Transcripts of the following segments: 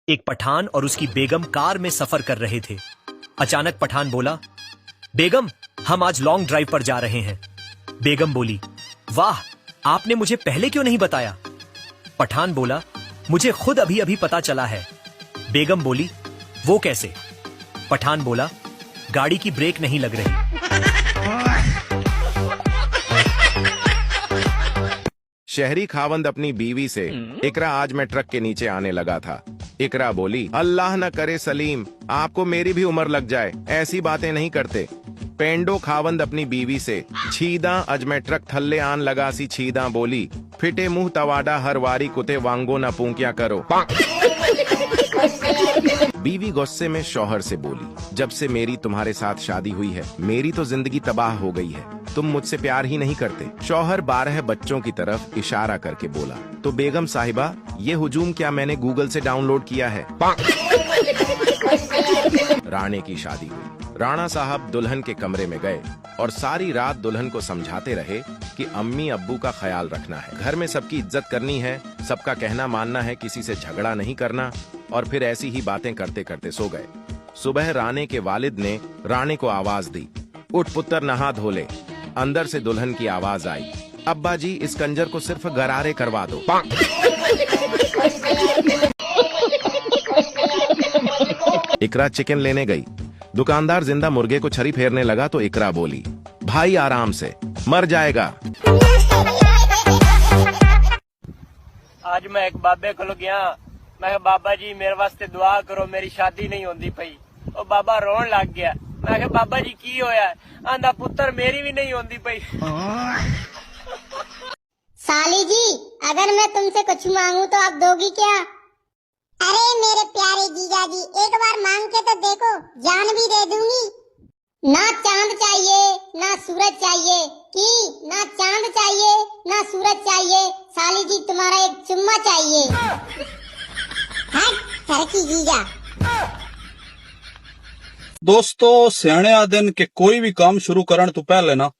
एक पठान और उसकी बेगम कार में सफर कर रहे थे। अचानक पठान बोला, बेगम, हम आज लॉन्ग ड्राइव पर जा रहे हैं। बेगम बोली, वाह, आपने मुझे पहले क्यों नहीं बताया? पठान बोला, मुझे खुद अभी अभी पता चला है। बेगम बोली, वो कैसे? पठान बोला, गाड़ी की ब्रेक नहीं लग रही। शहरी खावंद अपनी बीवी से, इकरा, आज मैं ट्रक के नीचे आने लगा था। इकरा बोली, अल्लाह न करे सलीम, आपको मेरी भी उम्र लग जाए, ऐसी बातें नहीं करते। पेंडो खावंद अपनी बीवी से, छीदा, अज मैं ट्रक थल्ले आन लगा सी छीदा बोली, फिटे मुंह तवाडा हर वारी कुते वांगो न पूंक्या करो। बीवी गुस्से में शौहर से बोली, जब से मेरी तुम्हारे साथ शादी हुई है, मेरी तो जिंदगी तबाह हो गई है, तुम मुझसे प्यार ही नहीं करते। शौहर 12 बच्चों की तरफ इशारा करके बोला, तो बेगम साहिबा, ये हुजूम क्या मैंने गूगल से डाउनलोड किया है। राणे की शादी हुई। राणा साहब दुल्हन के कमरे में गए और सारी रात दुल्हन को समझाते रहे कि अम्मी अब्बू का ख्याल रखना है, घर में सबकी इज्जत करनी है, सबका कहना मानना है, किसी से झगड़ा नहीं करना, और फिर ऐसी ही बातें करते करते सो गए। सुबह राणे के वालिद ने राणे को आवाज दी, उठ पुत्र, नहा धो ले। अंदर से दुल्हन की आवाज आई, अब्बा जी, इस कंजर को सिर्फ गरारे करवा दो। इकरा चिकन लेने गई। दुकानदार जिंदा मुर्गे को छरी फेरने लगा तो इकरा बोली, भाई आराम से, मर जाएगा। आज मैं एक बाबे को गया, मैं बाबा जी मेरे वास्ते दुआ करो, मेरी शादी नहीं होती पई। और बाबा रोन लग गया। मैं बाबा जी की होया? आंदा, पुत्र, मेरी भी नहीं होती पई। साली जी, अगर मैं तुमसे कुछ मांगू तो आप दोगी क्या? अरे मेरे प्यारे जीजा जी, एक बार मांग के तो देखो, जान भी दे दूंगी। ना चांद चाहिए ना सूरज चाहिए, कि ना चांद चाहिए ना सूरज चाहिए, साली जी तुम्हारा एक चुम्मा चाहिए। हट सरकी जीजा। दोस्तों, सियाने दिन के कोई भी काम शुरू करने तो पहले ना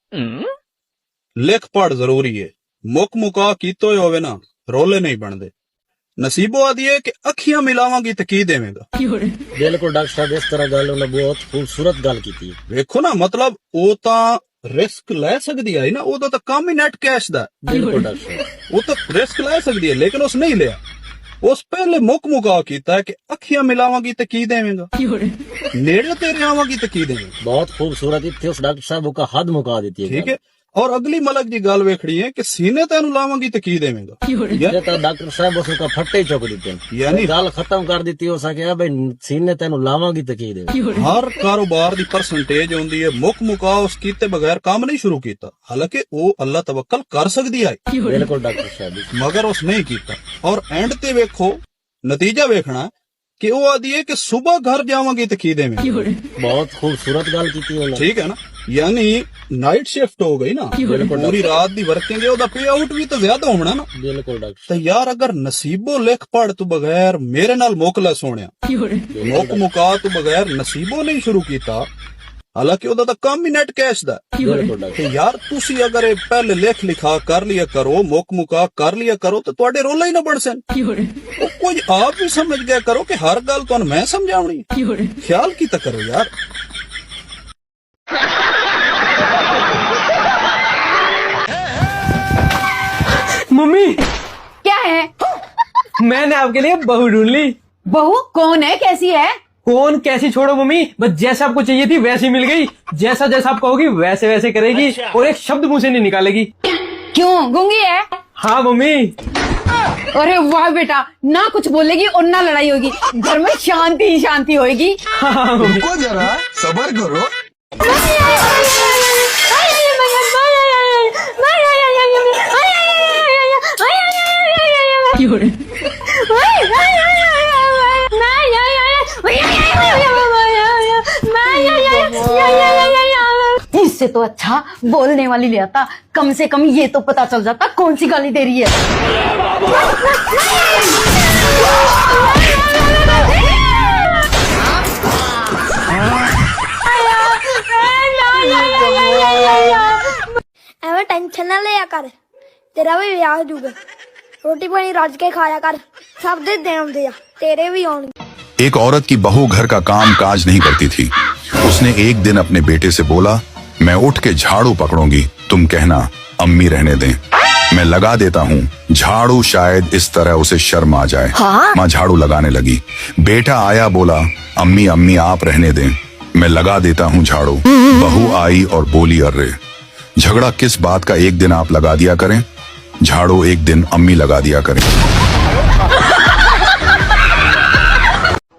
लिख पढ़ जरूरी है। मुक मुका कीतो होवे ना, रोले नहीं बनते। नसीबो आदि है कि अखियां मिलावांगी तो की देवेगा। बिल्कुल डॉक्टर साहब, इस तरह गल उन्हें बहुत खूबसूरत गल की थी। देखो ना, मतलब वो तो रिस्क ले सकती है ना, वो तो काम ही नेट कैश दा। बिल्कुल डॉक्टर साहब, वो तो रिस्क ले सकती है, लेकिन उस नहीं लिया। उस पहले मुक मुका कीता है कि अखियां मिलावांगी तो की देवेगा, नेड़े तेरे आवांगी तो की देवेगा। बहुत खूबसूरत थी उस डॉक्टर साहब का हद मुका देती है। ठीक है, और अगली मलक जी गल वेखड़ी है कि सीने तेन लावांगी तो की देवेगा। ये तो डॉक्टर साहब उसका फट्टे ही चुक देते हैं, यानी गल खत्म कर दी हो सके, भाई सीने तेन लावांगी तो की देवेगा। हर कारोबार दी परसेंटेज होंदी है, मुक मुका उस कीते बगैर काम नहीं शुरू कीता, हालांकि वो अल्लाह तवक्कल कर सकती है। बिल्कुल डॉक्टर साहब, मगर उस नहीं कीता। और एंड ते वेखो, नतीजा वेखना कि वो आदि है कि सुबह घर जावांगी तो की देवेगा। बहुत खूबसूरत गल की थी। ठीक है ना, यानी नाइट शिफ्ट हो गई ना, पूरी रात दी वर्किंग है, ओदा पे आउट भी तो ज्यादा होना ना। बिल्कुल डॉक्टर। तो यार, अगर नसीबो लिख पढ़ तू बगैर मेरे नाल मोकला सोनिया, मुक मुका तू बगैर नसीबो नहीं शुरू कीता, हालांकि ओदा तो काम ही नेट कैश दा। तो यार, तुसी अगर पहले लिख लिखा कर लिया करो, मुक मुका कर लिया करो, तो तुहाडे रोला ही ना बन सन। कोई आप भी समझ गया करो कि हर गल तुहानू मैं समझावनी, ख्याल की तो करो यार। मम्मी, क्या है? मैंने आपके लिए बहू ढूंढ ली। बहू कौन है, कैसी है? कौन कैसी छोड़ो मम्मी, बस जैसा आपको चाहिए थी वैसी मिल गई। जैसा जैसा आप कहोगी वैसे वैसे करेगी, और एक शब्द मुंह से नहीं निकालेगी। क्यों, गूंगी है? हाँ मम्मी। अरे वाह बेटा, ना कुछ बोलेगी और ना लड़ाई होगी, घर में शांति ही शांति होगी। हाँ मम्मी। जरा सबर करो। इससे तो अच्छा बोलने वाली ले आता, कम से कम ये तो पता चल जाता कौन सी गाली दे रही है। एवं टेंशन ना लिया कर, तेरा भी ब्याह हो जाऊगा। रोटी पानी रज के खाया कर, सब दे देन आउंदे आ। तेरे भी होंगे। एक औरत की बहू घर का काम काज नहीं करती थी। उसने एक दिन अपने बेटे से बोला, मैं उठ के झाड़ू पकड़ूंगी, तुम कहना अम्मी रहने दें। मैं लगा देता हूँ झाड़ू, शायद इस तरह उसे शर्म आ जाए। माँ झाड़ू लगाने लगी। बेटा आया, बोला अम्मी अम्मी आप रहने दें, मैं लगा देता हूँ झाड़ू। बहू आई और बोली, अरे झगड़ा किस बात का, एक दिन आप लगा दिया करें झाड़ू, एक दिन अम्मी लगा दिया करें।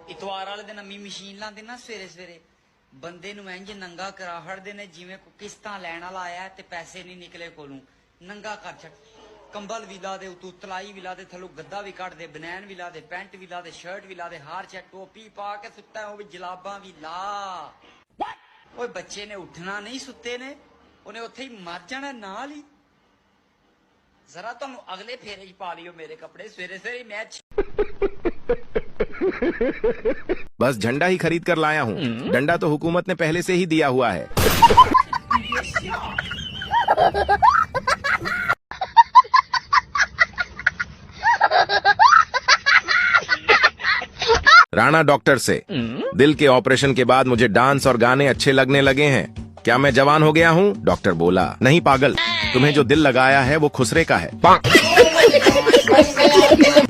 इतवार वाले दिन अम्मी मशीन लांदे ना सवेरे सवेरे, बंदे ਨੂੰ ਇੰਜ ਨੰਗਾ ਕਰਾ ਹੜਦੇ ਨੇ ਜਿਵੇਂ ਕੋ ਕਿਸ਼ਤਾਂ ਲੈਣ ਵਾਲਾ ਆਇਆ ਤੇ ਪੈਸੇ ਨਹੀਂ ਨਿਕਲੇ ਕੋਲੋਂ। ਨੰਗਾ ਕਰ ਛੱਡ, ਕੰਬਲ ਵੀ ਲਾ ਦੇ, ਉਤੋਂ ਤਲਾਈ ਵੀ ਲਾ ਦੇ, ਥੱਲੋਂ ਗੱਦਾ ਵੀ ਕੱਢ ਦੇ, ਬਨੈਨ ਵੀ ਲਾ ਦੇ, ਪੈਂਟ ਵੀ ਲਾ ਦੇ, ਸ਼ਰਟ ਵੀ ਲਾ ਦੇ, ਹਾਰ ਚ ਟੋਪੀ ਪਾ ਕੇ ਸੁੱਤਾ ਉਹ ਵੀ ਜਲਾਬਾਂ ਵੀ ਲਾ। ਓਏ ਬੱਚੇ ਨੇ ਉੱਠਣਾ ਨਹੀਂ, ਸੁੱਤੇ ਨੇ, ਉਹਨੇ ਉੱਥੇ ਹੀ ਮਰ ਜਾਣਾ ਨਾਲ ਹੀ। ਜ਼ਰਾ ਤੁਹਾਨੂੰ ਅਗਲੇ ਫੇਰੇ 'ਚ ਪਾ ਲਿਓ ਮੇਰੇ ਕੱਪੜੇ, ਸਵੇਰੇ ਸਵੇਰੇ ਮੈਚ। बस झंडा ही खरीद कर लाया हूँ, डंडा तो हुकूमत ने पहले से ही दिया हुआ है। राणा डॉक्टर से, दिल के ऑपरेशन के बाद मुझे डांस और गाने अच्छे लगने लगे हैं, क्या मैं जवान हो गया हूँ? डॉक्टर बोला, नहीं पागल, तुम्हें जो दिल लगाया है वो खुसरे का है।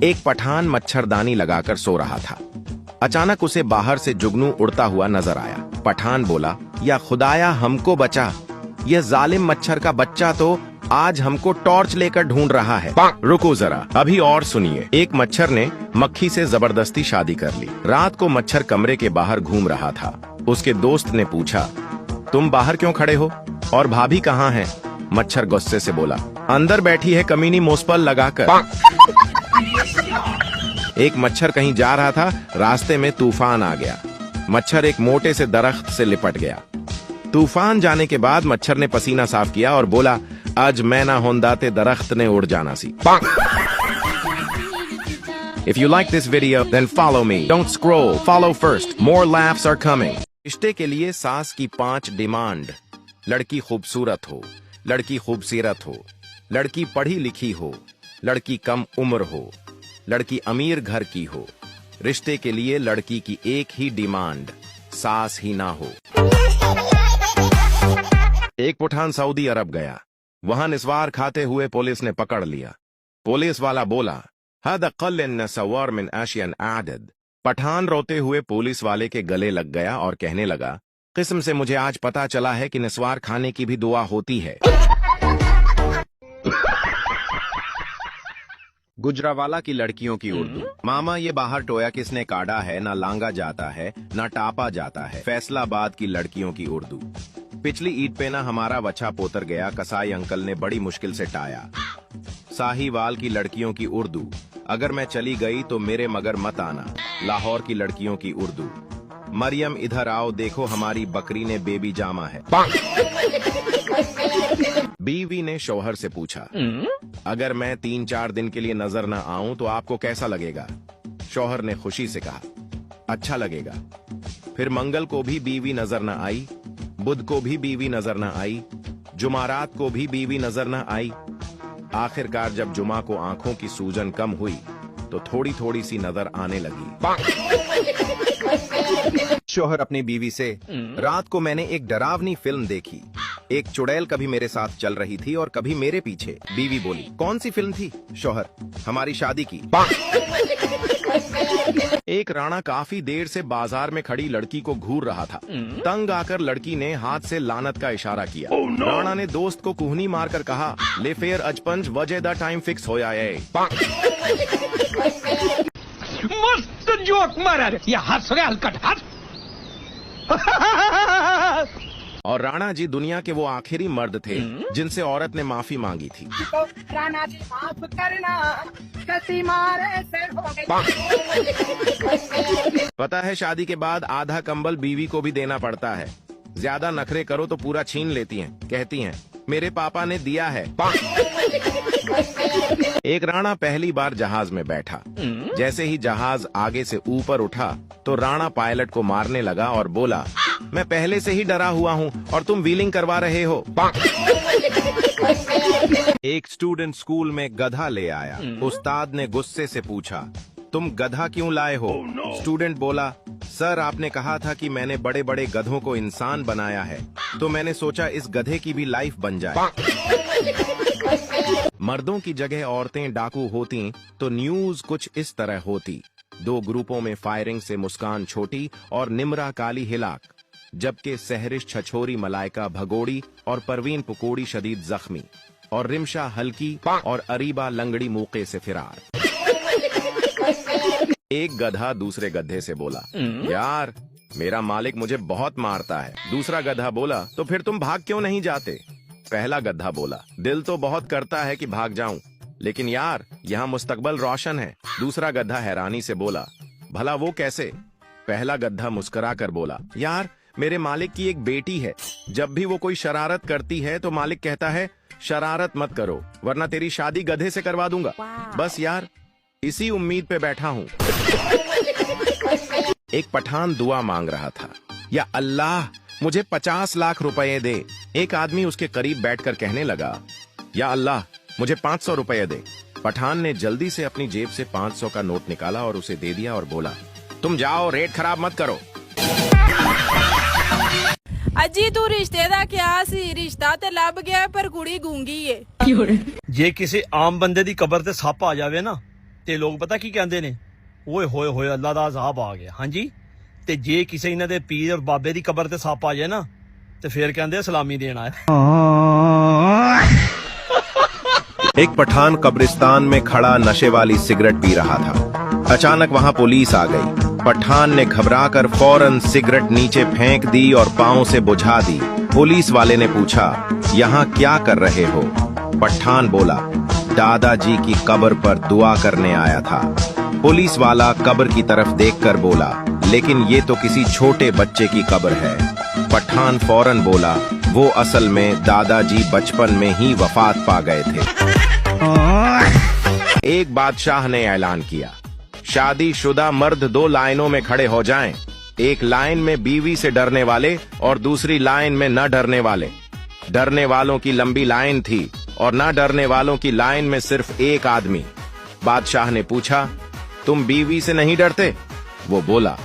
एक पठान मच्छरदानी लगाकर सो रहा था। अचानक उसे बाहर से जुगनू उड़ता हुआ नजर आया। पठान बोला, या खुदाया हमको बचा, यह जालिम मच्छर का बच्चा तो आज हमको टॉर्च लेकर ढूंढ रहा है। रुको जरा, अभी और सुनिए। एक मच्छर ने मक्खी से जबरदस्ती शादी कर ली। रात को मच्छर कमरे के बाहर घूम रहा था। उसके दोस्त ने पूछा, तुम बाहर क्यों खड़े हो और भाभी कहाँ हैं? मच्छर गुस्से से बोला, अंदर बैठी है कमीनी मुझ लगाकर। एक मच्छर कहीं जा रहा था, रास्ते में तूफान आ गया। मच्छर एक मोटे से दरख्त से लिपट गया। तूफान जाने के बाद मच्छर ने पसीना साफ किया और बोला, आज मैं ना होंदाते दरख्त ने उड़ जाना सी। If you like this video, then follow me. Don't scroll. Follow first. More laughs are coming. रिश्ते के लिए सास की 5 डिमांड। लड़की खूबसूरत हो, लड़की खूबसीरत हो, लड़की पढ़ी लिखी हो, लड़की कम उम्र हो, लड़की अमीर घर की हो। रिश्ते के लिए लड़की की एक ही डिमांड, सास ही ना हो। एक पठान सऊदी अरब गया। वहां निस्वार खाते हुए पुलिस ने पकड़ लिया। पुलिस वाला बोला, हद क़ल्लिन नसवार मिन आशियन आदद। पठान रोते हुए पुलिस वाले के गले लग गया और कहने लगा, किस्म से मुझे आज पता चला है कि निस्वार खाने की भी दुआ होती है। गुजरावाला की लड़कियों की उर्दू। मामा ये बाहर टोया किसने काटा है, ना लांगा जाता है ना टापा जाता है। फैसलाबाद की लड़कियों की उर्दू। पिछली ईद पे ना हमारा वछा पोतर गया, कसाई अंकल ने बड़ी मुश्किल से टाया। साहीवाल की लड़कियों की उर्दू। अगर मैं चली गई तो मेरे मगर मत आना। लाहौर की लड़कियों की उर्दू। मरियम इधर आओ, देखो हमारी बकरी ने बेबी जामा है। बीवी ने शौहर से पूछा, अगर मैं 3-4 दिन के लिए नजर न आऊं तो आपको कैसा लगेगा? शौहर ने खुशी से कहा, अच्छा लगेगा। फिर मंगल को भी बीवी नजर न आई, बुध को भी बीवी नजर न आई, जुमारात को भी बीवी नजर न आई। आखिरकार जब जुमा को आंखों की सूजन कम हुई तो थोड़ी थोड़ी सी नजर आने लगी। शौहर अपनी बीवी से, रात को मैंने एक डरावनी फिल्म देखी। एक चुड़ैल कभी मेरे साथ चल रही थी और कभी मेरे पीछे। बीवी बोली, कौन सी फिल्म थी? शौहर, हमारी शादी की। एक राणा काफी देर से बाजार में खड़ी लड़की को घूर रहा था। तंग आकर लड़की ने हाथ से लानत का इशारा किया। राणा ने दोस्त को कुहनी मारकर कहा, ले फेर अजपंज वजह दा टाइम फिक्स होया है। मस्त जोक मारा रे, ये हंस रहे हलकट हंस। और राणा जी दुनिया के वो आखिरी मर्द थे जिनसे औरत ने माफी मांगी थी। राणा जी माफ करना, कसी मारे से हो गई। पता है शादी के बाद आधा कंबल बीवी को भी देना पड़ता है। ज्यादा नखरे करो तो पूरा छीन लेती हैं। कहती हैं, मेरे पापा ने दिया है। एक राणा पहली बार जहाज में बैठा। जैसे ही जहाज आगे से ऊपर उठा तो राणा पायलट को मारने लगा और बोला, मैं पहले से ही डरा हुआ हूँ और तुम व्हीलिंग करवा रहे हो। एक स्टूडेंट स्कूल में गधा ले आया। उस्ताद ने गुस्से से पूछा, तुम गधा क्यों लाए हो? स्टूडेंट बोला, सर आपने कहा था कि मैंने बड़े बड़े गधों को इंसान बनाया है, तो मैंने सोचा इस गधे की भी लाइफ बन जाए। मर्दों की जगह औरतें डाकू होती तो न्यूज कुछ इस तरह होती। 2 ग्रुपों में फायरिंग से मुस्कान छोटी और निमरा काली हिलाक, जबकि सहरिश छछोरी मलाइका भगोड़ी और परवीन पुकोड़ी शदीद जख्मी, और रिमशा हल्की और अरीबा लंगड़ी मौके से फिरार। एक गधा दूसरे गधे से बोला, यार मेरा मालिक मुझे बहुत मारता है। दूसरा गधा बोला, तो फिर तुम भाग क्यों नहीं जाते? पहला गधा बोला, दिल तो बहुत करता है कि भाग जाऊं, लेकिन यार यहाँ मुस्तकबल रोशन है। दूसरा गधा हैरानी से बोला, भला वो कैसे? पहला गधा मुस्कुरा कर बोला, यार मेरे मालिक की एक बेटी है, जब भी वो कोई शरारत करती है तो मालिक कहता है शरारत मत करो वरना तेरी शादी गधे से करवा दूंगा। बस यार इसी उम्मीद पे बैठा हूँ। एक पठान दुआ मांग रहा था, या अल्लाह मुझे 50 लाख रुपए दे। एक आदमी उसके करीब बैठकर कहने लगा, या अल्लाह मुझे 500 रुपए दे। पठान ने जल्दी से अपनी जेब से 500 का नोट निकाला और उसे दे दिया और बोला, तुम जाओ, रेट खराब मत करो। अजी तू रिश्ते दा क्या सी? रिश्ता ते लब गया पर कुड़ी गूंगी है। ਜੇ ਕਿਸੇ ਆਮ ਬੰਦੇ ਦੀ ਕਬਰ ਤੇ ਸੱਪ ਆ ਜਾਵੇ ਨਾ ਤੇ ਲੋਕ ਪਤਾ ਕੀ ਕਹਿੰਦੇ ਨੇ, ਓਏ ਹੋਏ ਹੋਏ ਅੱਲਾ ਦਾ ਅਜ਼ਾਬ ਆ ਗਿਆ। ਹਾਂਜੀ, ਤੇ ਜੇ ਕਿਸੇ ਇਹਨਾਂ ਦੇ ਪੀਰ ਔਰ ਬਾਬੇ ਦੀ ਕਬਰ ਤੇ ਸੱਪ ਆ ਜਾਏ ਨਾ ਤੇ ਫੇਰ ਕਹਿੰਦੇ ਸਲਾਮੀ ਦੇਣ ਆਇਆ। एक पठान कब्रिस्तान में खड़ा नशे वाली सिगरेट पी रहा था। अचानक वहां पुलिस आ गई। पठान ने घबराकर फौरन सिगरेट नीचे फेंक दी और पांव से बुझा दी। पुलिस वाले ने पूछा, यहाँ क्या कर रहे हो? पठान बोला, दादाजी की कब्र पर दुआ करने आया था। पुलिस वाला कब्र की तरफ देखकर बोला, लेकिन ये तो किसी छोटे बच्चे की कब्र है। पठान फौरन बोला, वो असल में दादाजी बचपन में ही वफात पा गए थे। एक बादशाह ने ऐलान किया, शादीशुदा मर्द 2 लाइनों में खड़े हो जाएं। एक लाइन में बीवी से डरने वाले और दूसरी लाइन में न डरने वाले। डरने वालों की लंबी लाइन थी और न डरने वालों की लाइन में सिर्फ एक आदमी। बादशाह ने पूछा, तुम बीवी से नहीं डरते? वो बोला,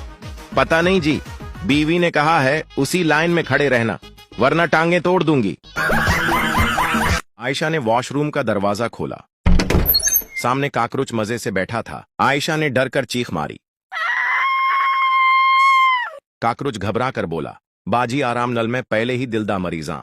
पता नहीं जी, बीवी ने कहा है उसी लाइन में खड़े रहना वरना टांगे तोड़ दूंगी। आयशा ने वॉशरूम का दरवाजा खोला। सामने काकरोच मजे से बैठा था। आयशा ने डर कर चीख मारी। काकरोच घबरा कर बोला, बाजी आराम नल में पहले ही दिलदा मरीजा।